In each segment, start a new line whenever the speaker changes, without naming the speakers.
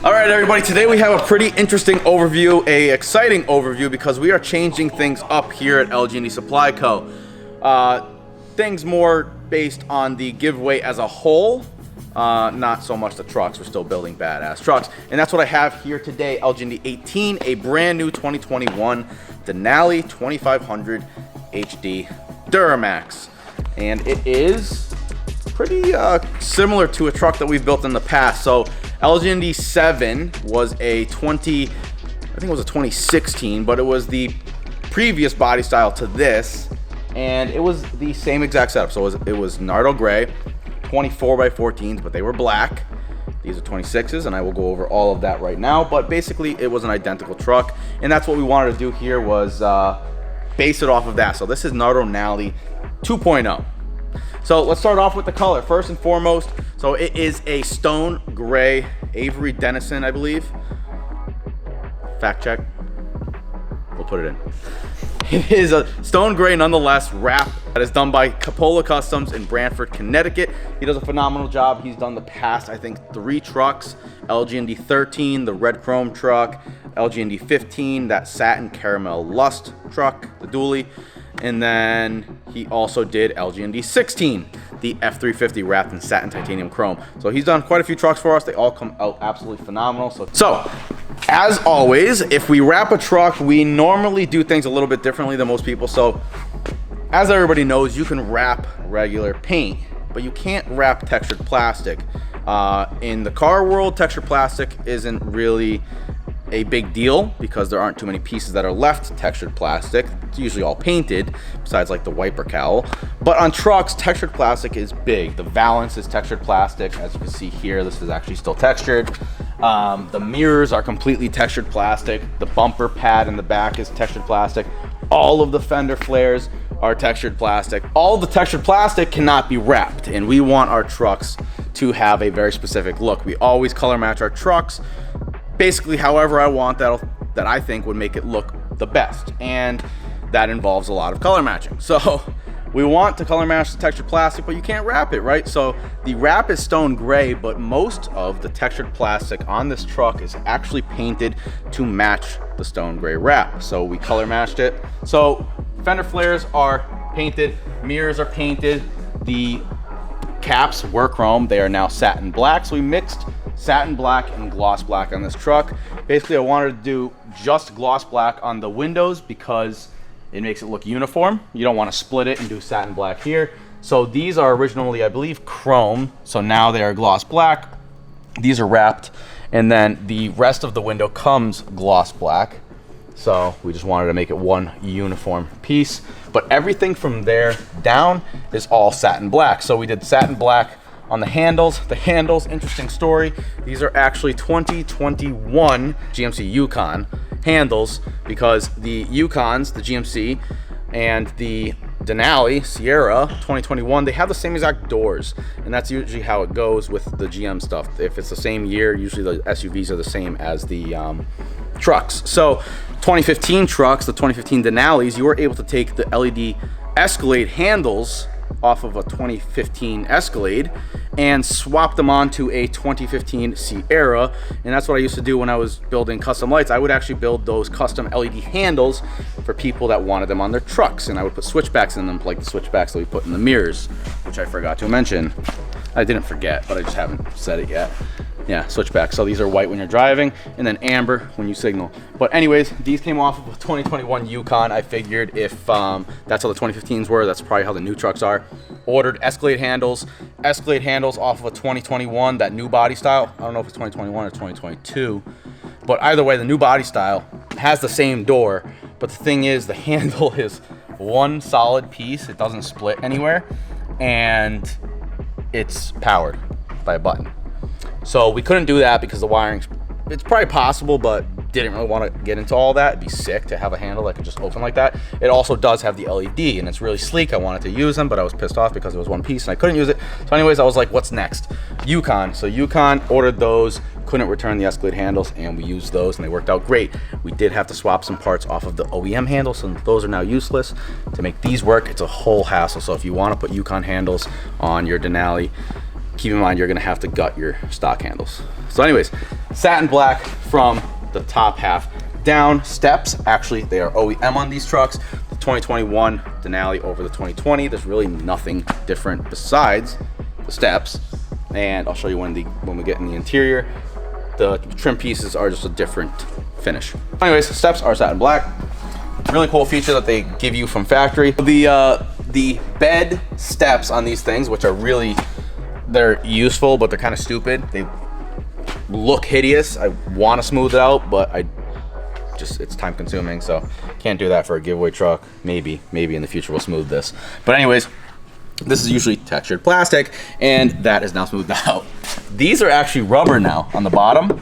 All right, everybody, today we have a pretty interesting overview, exciting overview, because we are changing things up here at LG&D Supply Co. Things more based on the giveaway as a whole, not so much the trucks. We're still building badass trucks. And that's what I have here today, LG&D 18, a brand new 2021 Denali 2500 HD Duramax. And it is pretty similar to a truck that we've built in the past. So LG&D 7 was a 2016, but it was the previous body style to this, and it was the same exact setup. So it was Nardo gray, 24x14s, but they were black. These are 26s, and I will go over all of that right now. But basically, it was an identical truck, and that's what we wanted to do here, was base it off of that. So this is Nardo Denali 2.0. So let's start off with the color. First and foremost, so it is a stone gray Avery Dennison, I believe. Fact check. We'll put it in. It is a stone gray nonetheless wrap that is done by Capola Customs in Brantford, Connecticut. He does a phenomenal job. He's done the past, I think, 3 trucks. LG&D 13, the red chrome truck. LG&D 15, that satin caramel lust truck, the dually. And then he also did LG&D 16, the F350 wrapped in satin titanium chrome. So he's done quite a few trucks for us. They all come out absolutely phenomenal. So as always, if we wrap a truck, we normally do things a little bit differently than most people. So as everybody knows, you can wrap regular paint, but you can't wrap textured plastic. In the car world, textured plastic isn't really a big deal because there aren't too many pieces that are left textured plastic. It's usually all painted, besides like the wiper cowl. But on trucks, textured plastic is big. The valance is textured plastic. As you can see here, this is actually still textured. The mirrors are completely textured plastic. The bumper pad in the back is textured plastic. All of the fender flares are textured plastic. All the textured plastic cannot be wrapped, and we want our trucks to have a very specific look. We always color match our trucks basically however I want, that I think would make it look the best, and that involves a lot of color matching. So we want to color match the textured plastic, but you can't wrap it, right? So the wrap is stone gray, but most of the textured plastic on this truck is actually painted to match the stone gray wrap. So we color matched it. So fender flares are painted, mirrors are painted, the caps were chrome, they are now satin black. So we mixed satin black and gloss black on this truck. Basically, I wanted to do just gloss black on the windows because it makes it look uniform. You don't want to split it and do satin black here. So these are originally, I believe, chrome. So now they are gloss black. These are wrapped, and then the rest of the window comes gloss black. So we just wanted to make it one uniform piece. But everything from there down is all satin black. So we did satin black on the handles. The handles, interesting story. These are actually 2021 GMC Yukon handles, because the Yukons, the GMC, and the Denali Sierra 2021, they have the same exact doors, and that's usually how it goes with the GM stuff. If it's the same year, usually the SUVs are the same as the trucks. So 2015 trucks, the 2015 Denalis, you were able to take the LED Escalade handles off of a 2015 Escalade and swap them onto a 2015 Sierra. And that's what I used to do when I was building custom lights. I would actually build those custom LED handles for people that wanted them on their trucks, and I would put switchbacks in them, like the switchbacks that we put in the mirrors, which I forgot to mention. I didn't forget, but I just haven't said it yet. Yeah, switchback. So these are white when you're driving, and then amber when you signal. But anyways, these came off of a 2021 Yukon. I figured if that's how the 2015s were, that's probably how the new trucks are. Ordered Escalade handles off of a 2021, that new body style. I don't know if it's 2021 or 2022, but either way, the new body style has the same door. But the thing is, the handle is one solid piece. It doesn't split anywhere, and it's powered by a button. So we couldn't do that because the wiring, it's probably possible, but didn't really want to get into all that. It'd be sick to have a handle that could just open like that. It also does have the LED, and it's really sleek. I wanted to use them, but I was pissed off because it was one piece and I couldn't use it. So anyways, I was like, what's next? Yukon. So Yukon, ordered those, couldn't return the Escalade handles, and we used those, and they worked out great. We did have to swap some parts off of the OEM handles, so those are now useless. To make these work, it's a whole hassle. So if you want to put Yukon handles on your Denali, keep in mind you're going to have to gut your stock handles. So anyways, satin black from the top half down. Steps, actually, they are OEM on these trucks. The 2021 Denali over the 2020. There's really nothing different besides the steps. And I'll show you when we get in the interior. The trim pieces are just a different finish. Anyways, steps are satin black. Really cool feature that they give you from factory. The bed steps on these things, which are really, they're useful, but they're kind of stupid. They look hideous. I want to smooth it out, but it's time consuming, so can't do that for a giveaway truck. Maybe in the future we'll smooth this. But anyways, this is usually textured plastic, and that is now smoothed out. These are actually rubber now on the bottom,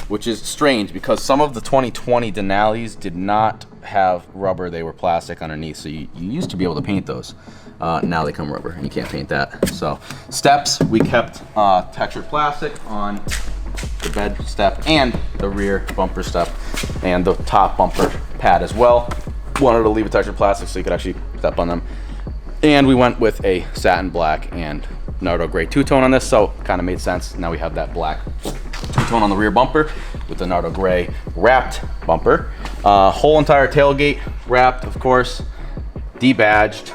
which is strange because some of the 2020 Denalis did not have rubber. They were plastic underneath, so you used to be able to paint those. Now they come rubber, and you can't paint that. So steps, we kept textured plastic on the bed step and the rear bumper step and the top bumper pad as well. Wanted to leave a textured plastic so you could actually step on them. And we went with a satin black and Nardo gray two-tone on this, so kind of made sense. Now we have that black two-tone on the rear bumper with the Nardo gray wrapped bumper. Whole entire tailgate wrapped, of course, debadged.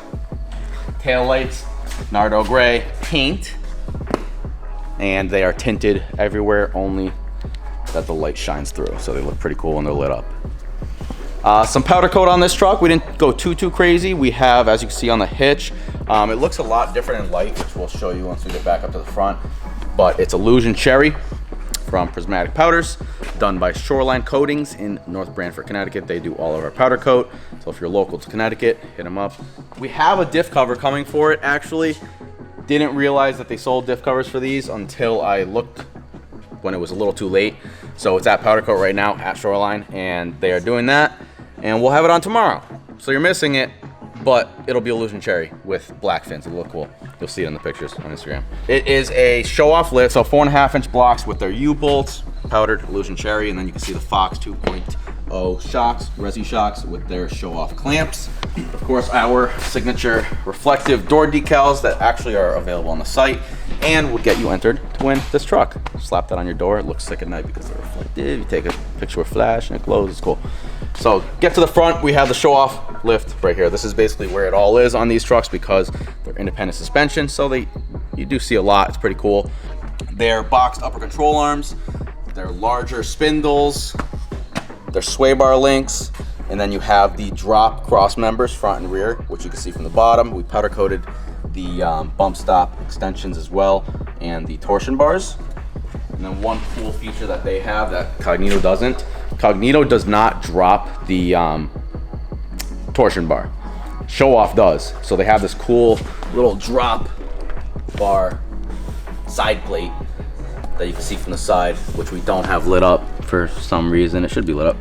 Tail lights, Nardo gray paint, and they are tinted everywhere, only that the light shines through, so they look pretty cool when they're lit up. Some powder coat on this truck. We didn't go too crazy. We have, as you can see on the hitch, it looks a lot different in light, which we'll show you once we get back up to the front, but it's Illusion Cherry from Prismatic Powders, done by Shoreline Coatings in North Branford, Connecticut. They do all of our powder coat, so if you're local to Connecticut, hit them up. We have a diff cover coming for it, actually. Didn't realize that they sold diff covers for these until I looked when it was a little too late. So it's at powder coat right now at Shoreline, and they are doing that, and we'll have it on tomorrow. So you're missing it, but it'll be Illusion Cherry with black fins. It'll look cool. You'll see it in the pictures on Instagram. It is a show-off lift, so 4.5-inch blocks with their U-bolts, powdered Illusion Cherry, and then you can see the Fox 2.0 shocks, resi shocks with their show-off clamps. Of course, our signature reflective door decals that actually are available on the site and will get you entered to win this truck. Slap that on your door. It looks sick at night because they're reflective. You take a picture with flash and it glows. It's cool. So get to the front. We have the show-off lift right here. This is basically where it all is on these trucks because they're independent suspension, so you do see a lot. It's pretty cool. They're boxed upper control arms. They're larger spindles. They're sway bar links. And then you have the drop cross members front and rear, which you can see from the bottom. We powder coated the bump stop extensions as well and the torsion bars. And then one cool feature that they have that Cognito doesn't. Cognito does not drop the torsion bar. Show Off does. So they have this cool little drop bar side plate that you can see from the side, which we don't have lit up for some reason. It should be lit up,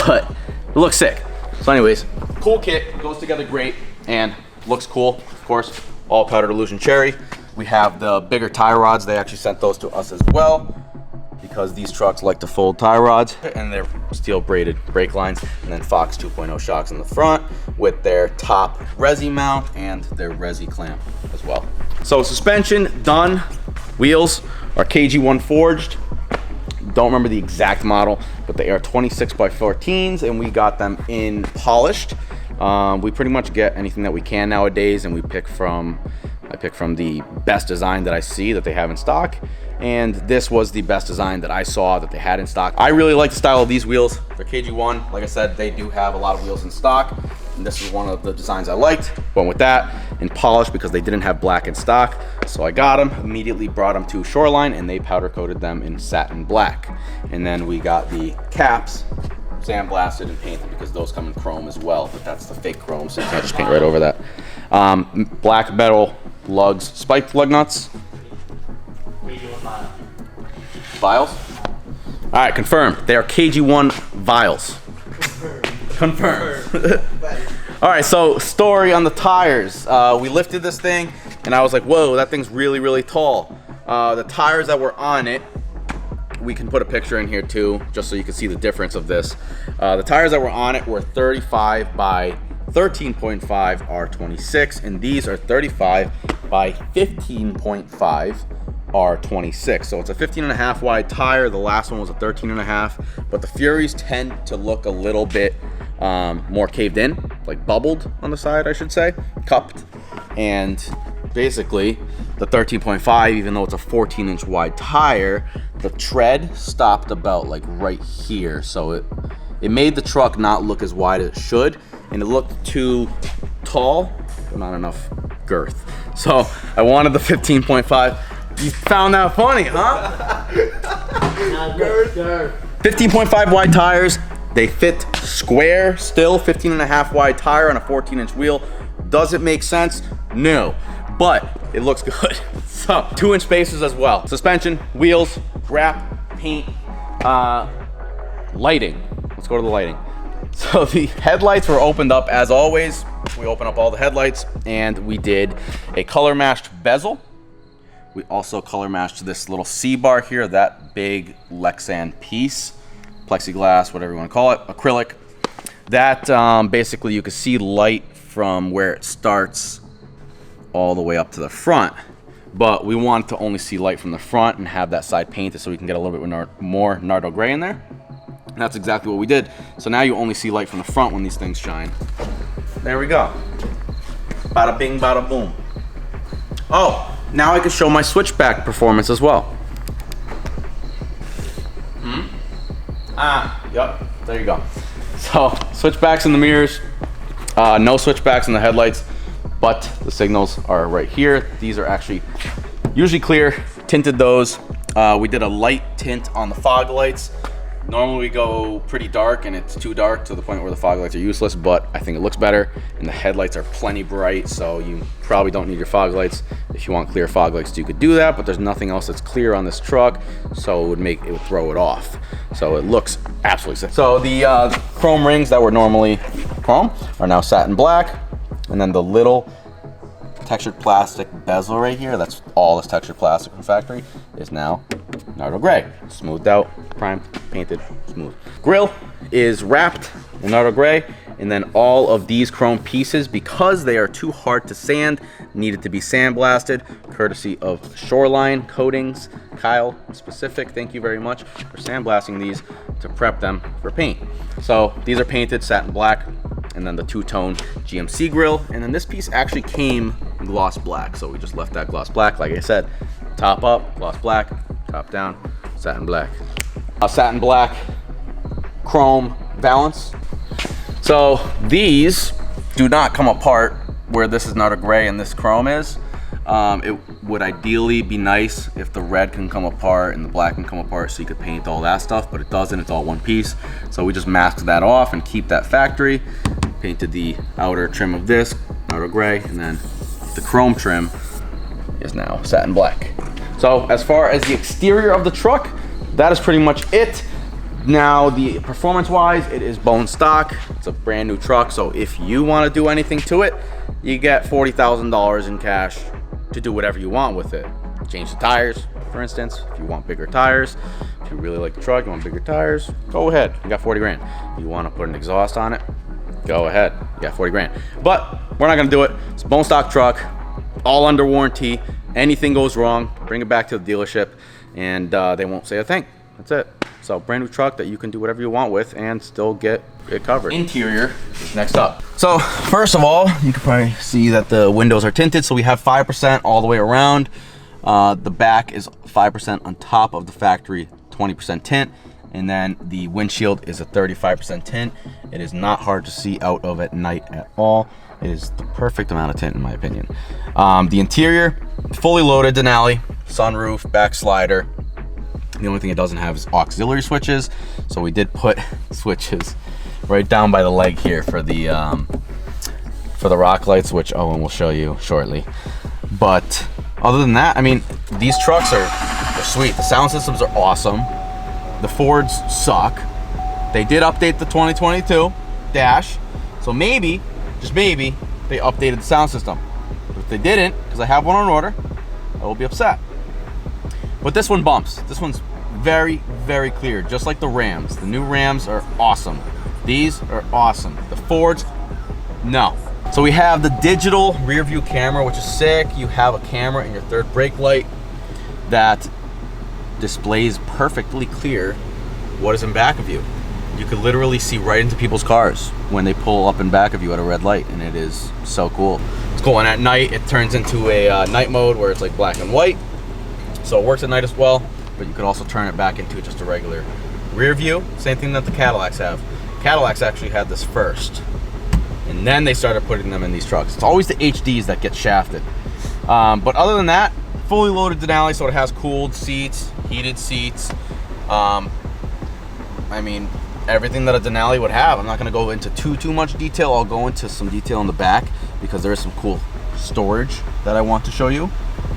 but it looks sick. So anyways, cool kit, goes together great and looks cool. Of course, all powdered Illusion Cherry. We have the bigger tie rods. They actually sent those to us as well because these trucks like to fold tie rods, and they're steel braided brake lines, and then Fox 2.0 shocks in the front with their top resi mount and their resi clamp as well. So suspension done. Wheels are KG1 forged. Don't remember the exact model, but they are 26 by 14s, and we got them in polished. We pretty much get anything that we can nowadays, and I pick from the best design that I see that they have in stock, and this was the best design that I saw that they had in stock. I really like the style of these wheels. They're KG1. Like I said, they do have a lot of wheels in stock, and this is one of the designs I liked. Went with that and polished because they didn't have black in stock, so I got them, immediately brought them to Shoreline, and they powder coated them in satin black. And then we got the caps sandblasted and painted because those come in chrome as well, but that's the fake chrome, so you can't just paint right over that. Black metal lugs, spiked lug nuts. Vials? All right, confirmed. They are KG1 vials. Confirmed. All right, so story on the tires. We lifted this thing, and I was like, whoa, that thing's really, really tall. The tires that were on it, we can put a picture in here too, just so you can see the difference of this. The tires that were on it were 35 by 13.5 R26, and these are 35 by 15.5 are 26. So it's a 15.5 wide tire. The last one was a 13.5, but the Furies tend to look a little bit more caved in, like bubbled on the side, I should say, cupped. And basically the 13.5, even though it's a 14-inch wide tire, the tread stopped about like right here. So it made the truck not look as wide as it should, and it looked too tall, but not enough girth. So I wanted the 15.5. You found that funny, huh? 15.5 wide tires. They fit square still, 15.5 wide tire on a 14-inch wheel. Does it make sense? No, but it looks good. So 2-inch spacers as well. Suspension, wheels, wrap, paint, lighting. Let's go to the lighting. So the headlights were opened up as always. We open up all the headlights, and we did a color matched bezel. We also color matched this little C-bar here, that big Lexan piece, plexiglass, whatever you want to call it, acrylic. That basically you can see light from where it starts all the way up to the front. But we wanted to only see light from the front and have that side painted so we can get a little bit more Nardo gray in there. And that's exactly what we did. So now you only see light from the front when these things shine. There we go. Bada bing, bada boom. Oh, now I can show my switchback performance as well. Yep, there you go. So switchbacks in the mirrors, no switchbacks in the headlights, but the signals are right here. These are actually usually clear, tinted those. We did a light tint on the fog lights. Normally we go pretty dark, and it's too dark to the point where the fog lights are useless, but I think it looks better, and the headlights are plenty bright, so you probably don't need your fog lights. If you want clear fog lights, you could do that, but there's nothing else that's clear on this truck, so it would throw it off. So it looks absolutely sick. So the chrome rings that were normally chrome are now satin black, and then the little textured plastic bezel right here, that's all this textured plastic from factory, is now Nardo gray. Smoothed out, primed, painted, smooth. Grill is wrapped in Nardo gray, and then all of these chrome pieces, because they are too hard to sand, needed to be sandblasted, courtesy of Shoreline Coatings. Kyle specific, thank you very much for sandblasting these to prep them for paint. So these are painted satin black, and then the two-tone GMC grill, and then this piece actually came gloss black, so we just left that gloss black. Like I said, top up, gloss black, top down, satin black. Satin black chrome valance. So these do not come apart where this is Nardo gray and this chrome is. It would ideally be nice if the red can come apart and the black can come apart so you could paint all that stuff, but it doesn't, it's all one piece. So we just masked that off and keep that factory. Painted the outer trim of this, Nardo gray, and then the chrome trim is now satin black. So as far as the exterior of the truck, that is pretty much it. Now the performance-wise, it is bone stock. It's a brand new truck, so if you want to do anything to it, you get $40,000 in cash to do whatever you want with it. Change the tires, for instance, if you want bigger tires. If you really like the truck, you want bigger tires, go ahead, you got 40 grand. You want to put an exhaust on it, go ahead, you got 40 grand. But we're not gonna do it. It's a bone stock truck, all under warranty. Anything goes wrong, bring it back to the dealership, and they won't say a thing. That's it. So brand new truck that you can do whatever you want with and still get it covered. Interior is next up. So first of all, you can probably see that the windows are tinted. So we have 5% all the way around. The back is 5% on top of the factory 20% tint. And then the windshield is a 35% tint. It is not hard to see out of at night at all. It is the perfect amount of tint in my opinion. The interior, fully loaded Denali, sunroof, back slider. The only thing it doesn't have is auxiliary switches. So we did put switches right down by the leg here for the rock lights, which Owen will show you shortly. But other than that, I mean, these trucks they're sweet. The sound systems are awesome. The Fords suck. They did update the 2022 dash, so maybe, just maybe, they updated the sound system. But if they didn't, because I have one on order, I will be upset. But this one bumps. This one's very, very clear, just like the Rams. The new Rams are awesome. These are awesome. The Fords, no. So we have the digital rear view camera, which is sick. You have a camera in your third brake light. that displays perfectly clear what is in back of you. You could literally see right into people's cars when they pull up in back of you at a red light, and it is so cool. It's cool, and at night it turns into a night mode where it's like black and white, so it works at night as well, but you could also turn it back into just a regular rear view. Same thing that the Cadillacs have. Cadillacs actually had this first, and then they started putting them in these trucks. It's always the HDs that get shafted. But other than that, fully loaded Denali, so it has cooled seats, heated seats. I mean, everything that a Denali would have. I'm not gonna go into too much detail. I'll go into some detail in the back because there is some cool storage that I want to show you.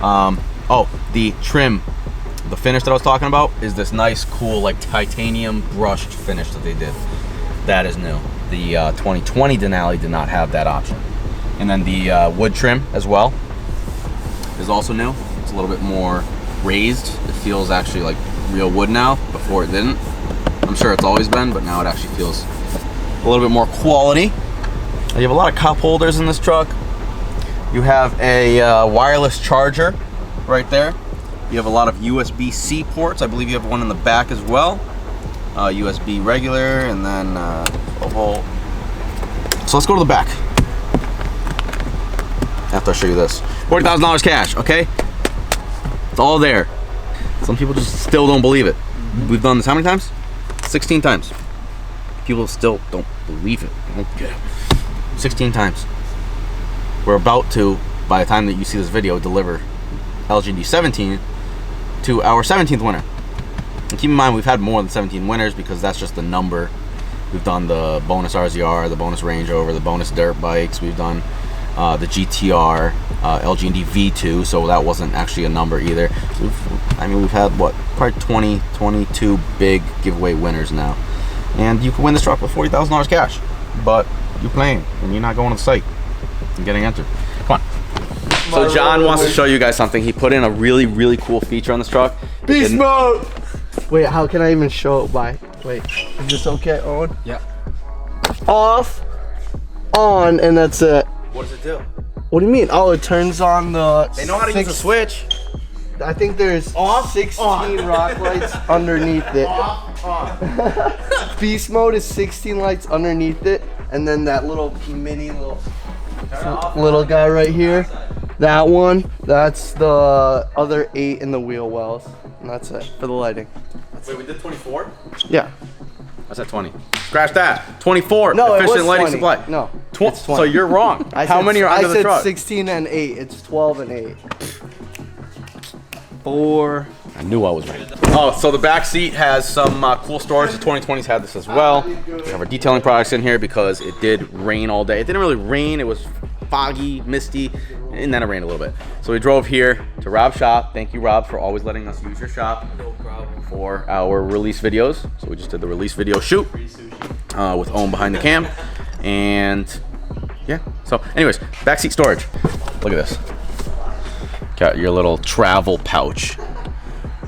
Oh, the trim, the finish that I was talking about is this nice, cool, like titanium brushed finish that they did. That is new. The 2020 Denali did not have that option. And then the wood trim as well is also new. It's a little bit more raised. It feels actually like real wood now. Before it didn't. I'm sure it's always been, but now it actually feels a little bit more quality. You have a lot of cup holders in this truck. You have a wireless charger right there. You have a lot of USB-C ports. I believe you have one in the back as well. USB regular, and then 12-volt. So let's go to the back. After I show you this, $40,000 cash. Okay, it's all there. Some people just still don't believe it. We've done this how many times? 16 times. People still don't believe it. They don't get it. 16 times. We're about to, by the time that you see this video, deliver LGD 17 to our 17th winner. And keep in mind, we've had more than 17 winners because that's just the number. We've done the bonus RZR, the bonus Range Rover, the bonus dirt bikes. We've done the GTR, LGD V2, so that wasn't actually a number either. We've had what, probably 22 big giveaway winners now, and you can win this truck with $40,000 cash. But you're playing and you're not going to the site and getting entered. Come on. So John wants to show you guys something. He put in a really cool feature on this truck.
Beast mode. Wait, how can I even show it by? Wait, is this okay? On?
Yeah.
Off, on, and that's it.
What does it do?
What do you mean? Oh, it turns on the.
They know how to use a switch.
I think there's
off,
16
on.
rock lights underneath it.
Off, on.
Beast mode is 16 lights underneath it, and then that little mini little guy right here. That one, that's the other 8 in the wheel wells, and that's it for the lighting.
Wait, we did 24?
Yeah.
I said 20. Scratch that. 24.
No,
efficient
it was
lighting
20.
supply.
No,
it's 20. So you're wrong. How many are under the truck?
I said 16 and 8. It's 12 and 8. 4.
I knew I was right. Oh, so the back seat has some cool storage. The 2020s had this as well. We have our detailing products in here because it did rain all day. It didn't really rain. It was foggy, misty, and then it rained a little bit. So we drove here to Rob's shop. Thank you, Rob, for always letting us use your shop for our release videos. So we just did the release video shoot with Owen behind the cam. And yeah, so anyways, backseat storage. Look at this. Got your little travel pouch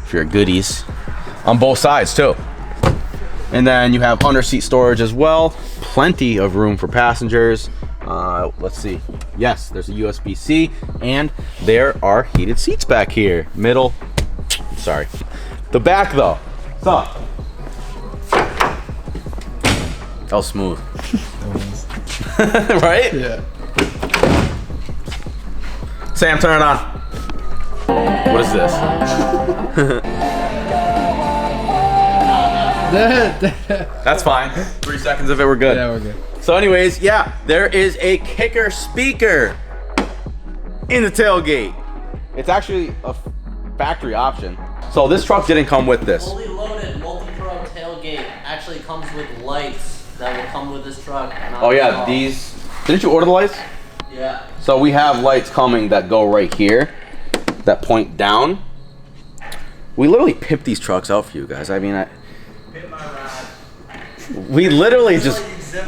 for your goodies on both sides too. And then you have under seat storage as well. Plenty of room for passengers. Let's see. Yes, there's a USB-C, and there are heated seats back here. Middle. Sorry. The back though. So. That was smooth. Right?
Yeah.
Sam, turn it on. What is this? That's fine. 3 seconds of it, we're good.
Yeah, we're good.
So anyways, yeah, there is a kicker speaker in the tailgate. It's actually a factory option. So this truck didn't come with this.
Fully loaded multi-pro tailgate actually comes with lights that will come with this truck.
Oh yeah, these. Didn't you order the lights?
Yeah.
So we have lights coming that go right here, that point down. We literally pimp these trucks out for you guys. I mean, we literally just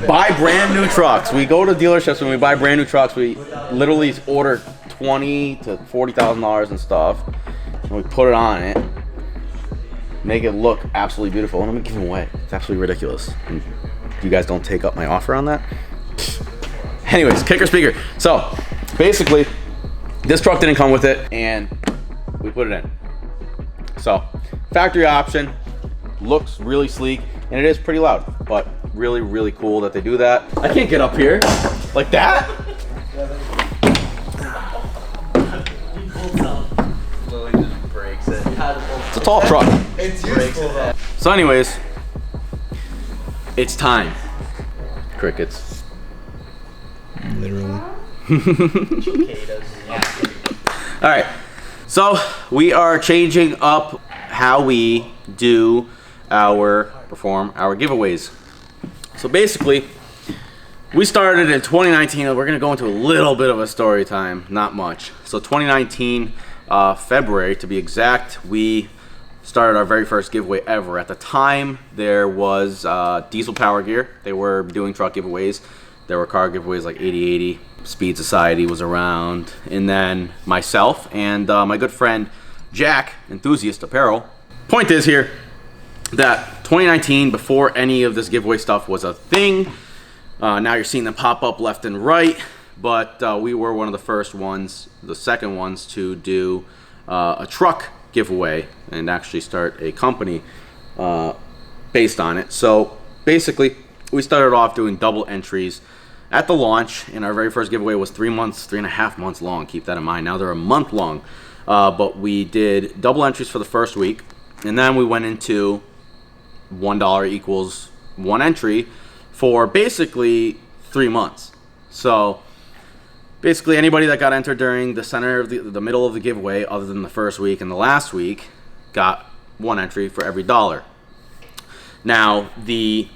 buy brand new trucks. We go to dealerships when we buy brand new trucks. We literally order $20,000 to $40,000 and stuff, and we put it on it, make it look absolutely beautiful, and I'm gonna give them away. It's absolutely ridiculous. And you guys don't take up my offer on that. Anyways, kicker speaker. So basically, this truck didn't come with it, and we put it in. So factory option, looks really sleek, and it is pretty loud, but really, really cool that they do that. I can't get up here like that.
Lily just breaks it.
It's a tall truck.
It's useful though.
So anyways, it's time. Crickets.
Literally.
All right, so we are changing up how we perform our giveaways. So basically, we started in 2019, and we're gonna go into a little bit of a story time, not much. So 2019, February to be exact, we started our very first giveaway ever. At the time, there was Diesel Power Gear. They were doing truck giveaways. There were car giveaways like 8080. Speed Society was around. And then myself and my good friend Jack, Enthusiast Apparel. Point is here that 2019, before any of this giveaway stuff was a thing, now you're seeing them pop up left and right, but we were one of the first ones, the second ones to do a truck giveaway and actually start a company based on it. So basically, we started off doing double entries at the launch, and our very first giveaway was 3.5 months long. Keep that in mind. Now they're a month long, but we did double entries for the first week, and then we went into $1 equals 1 entry for basically 3 months. So basically, anybody that got entered during the center of the middle of the giveaway, other than the first week and the last week, got 1 entry for every $1. Now, the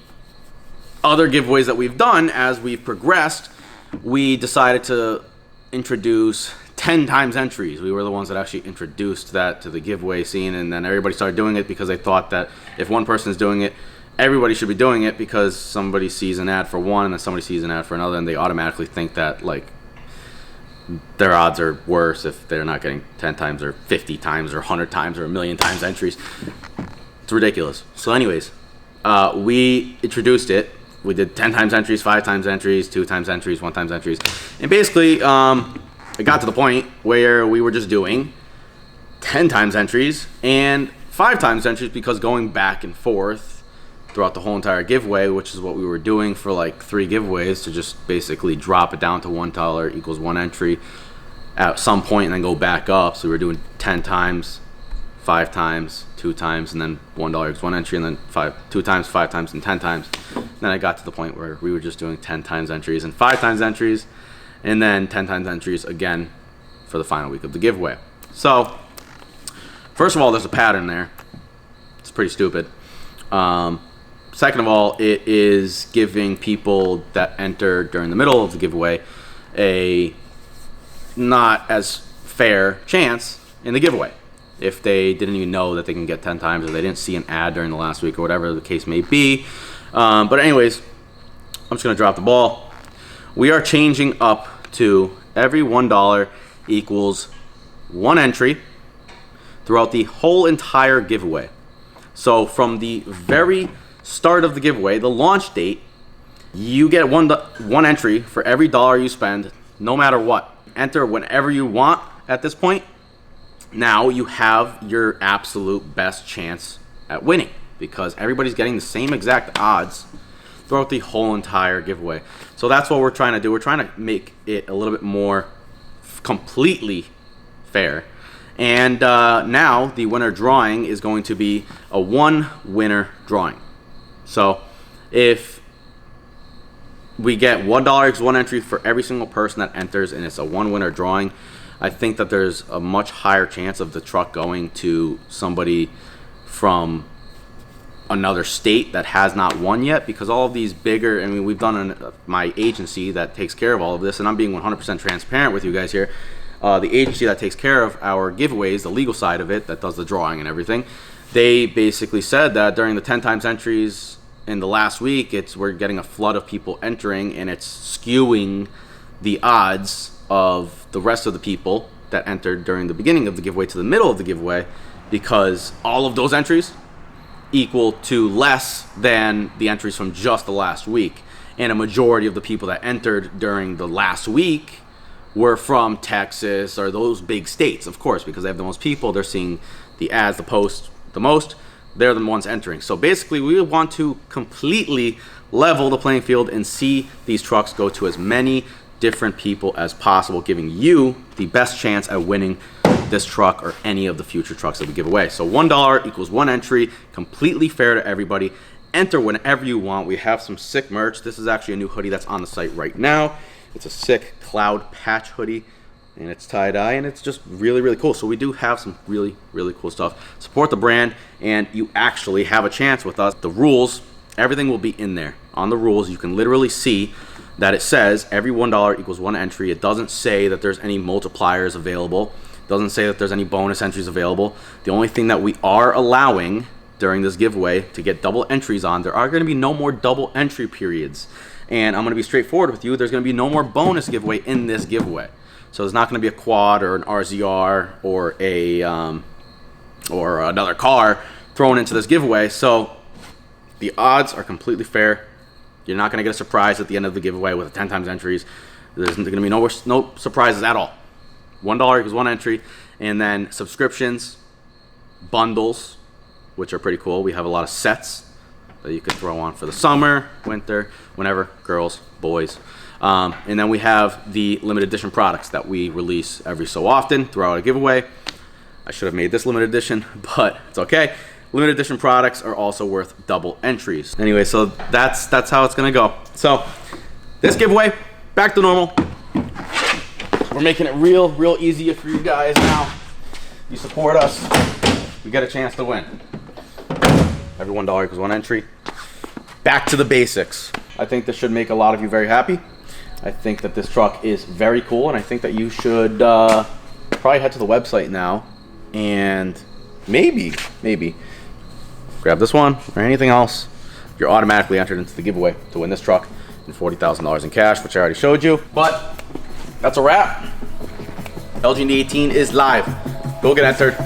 other giveaways that we've done as we've progressed, we decided to introduce 10 times entries. We were the ones that actually introduced that to the giveaway scene, and then everybody started doing it because they thought that if one person is doing it, everybody should be doing it, because somebody sees an ad for one and then somebody sees an ad for another, and they automatically think that like their odds are worse if they're not getting 10 times or 50 times or 100 times or 1,000,000 times entries. It's ridiculous. So anyways, we introduced it. We did 10 times entries, 5 times entries, 2 times entries, 1 times entries. And basically, it got to the point where we were just doing 10 times entries and 5 times entries, because going back and forth throughout the whole entire giveaway, which is what we were doing for like 3 giveaways, to just basically drop it down to $1 equals 1 entry at some point and then go back up. So we were doing 10 times, 5 times, 2 times, and then $1 equals 1 entry, and then 2 times, 5 times, and 10 times. Then I got to the point where we were just doing 10 times entries and 5 times entries, and then 10 times entries again for the final week of the giveaway. So first of all, there's a pattern there. It's pretty stupid. Second of all, it is giving people that enter during the middle of the giveaway a not as fair chance in the giveaway, if they didn't even know that they can get 10 times, or they didn't see an ad during the last week, or whatever the case may be. But anyways, I'm just gonna drop the ball. We are changing up to every $1 equals 1 entry throughout the whole entire giveaway. So from the very start of the giveaway, the launch date, you get one entry for every $1 you spend, no matter what. Enter whenever you want at this point. Now you have your absolute best chance at winning, because everybody's getting the same exact odds throughout the whole entire giveaway. So that's what we're trying to do. We're trying to make it a little bit more completely fair. And now the winner drawing is going to be a 1 winner drawing. So if we get $1 equals 1 entry for every single person that enters, and it's a 1 winner drawing, I think that there's a much higher chance of the truck going to somebody from another state that has not won yet, because all of these bigger, I mean, we've done my agency that takes care of all of this, and I'm being 100% transparent with you guys here. The agency that takes care of our giveaways, the legal side of it, that does the drawing and everything, they basically said that during the 10 times entries in the last week, we're getting a flood of people entering, and it's skewing the odds of the rest of the people that entered during the beginning of the giveaway to the middle of the giveaway, because all of those entries equal to less than the entries from just the last week. And a majority of the people that entered during the last week were from Texas or those big states, of course, because they have the most people. They're seeing the ads, the posts the most, they're the ones entering. So basically, we want to completely level the playing field and see these trucks go to as many different people as possible, giving you the best chance at winning this truck or any of the future trucks that we give away. So $1 equals 1 entry, completely fair to everybody. Enter whenever you want. We have some sick merch. This is actually a new hoodie that's on the site right now. It's a sick cloud patch hoodie, and it's tie-dye, and it's just really, really cool. So we do have some really, really cool stuff. Support the brand, and you actually have a chance with us. The rules, everything will be in there. On the rules, you can literally see that it says every $1 equals 1 entry. It doesn't say that there's any multipliers available. It doesn't say that there's any bonus entries available. The only thing that we are allowing during this giveaway to get double entries on, there are going to be no more double entry periods. And I'm going to be straightforward with you. There's going to be no more bonus giveaway in this giveaway. So there's not going to be a quad or an RZR or a or another car thrown into this giveaway. So the odds are completely fair. You're not going to get a surprise at the end of the giveaway with 10 times entries. There's going to be no surprises at all. $1 equals 1 entry. And then subscriptions, bundles, which are pretty cool. We have a lot of sets that you can throw on for the summer, winter, whenever, girls, boys. And then we have the limited edition products that we release every so often throughout a giveaway. I should have made this limited edition, but it's okay. Limited edition products are also worth double entries. Anyway, so that's how it's gonna go. So this giveaway, back to normal. We're making it real easy for you guys now. You support us, you get a chance to win. Every $1 equals 1 entry. Back to the basics. I think this should make a lot of you very happy. I think that this truck is very cool, and I think that you should probably head to the website now and maybe grab this one or anything else. You're automatically entered into the giveaway to win this truck and $40,000 in cash, which I already showed you. But that's a wrap. LG 18 is live. Go get entered.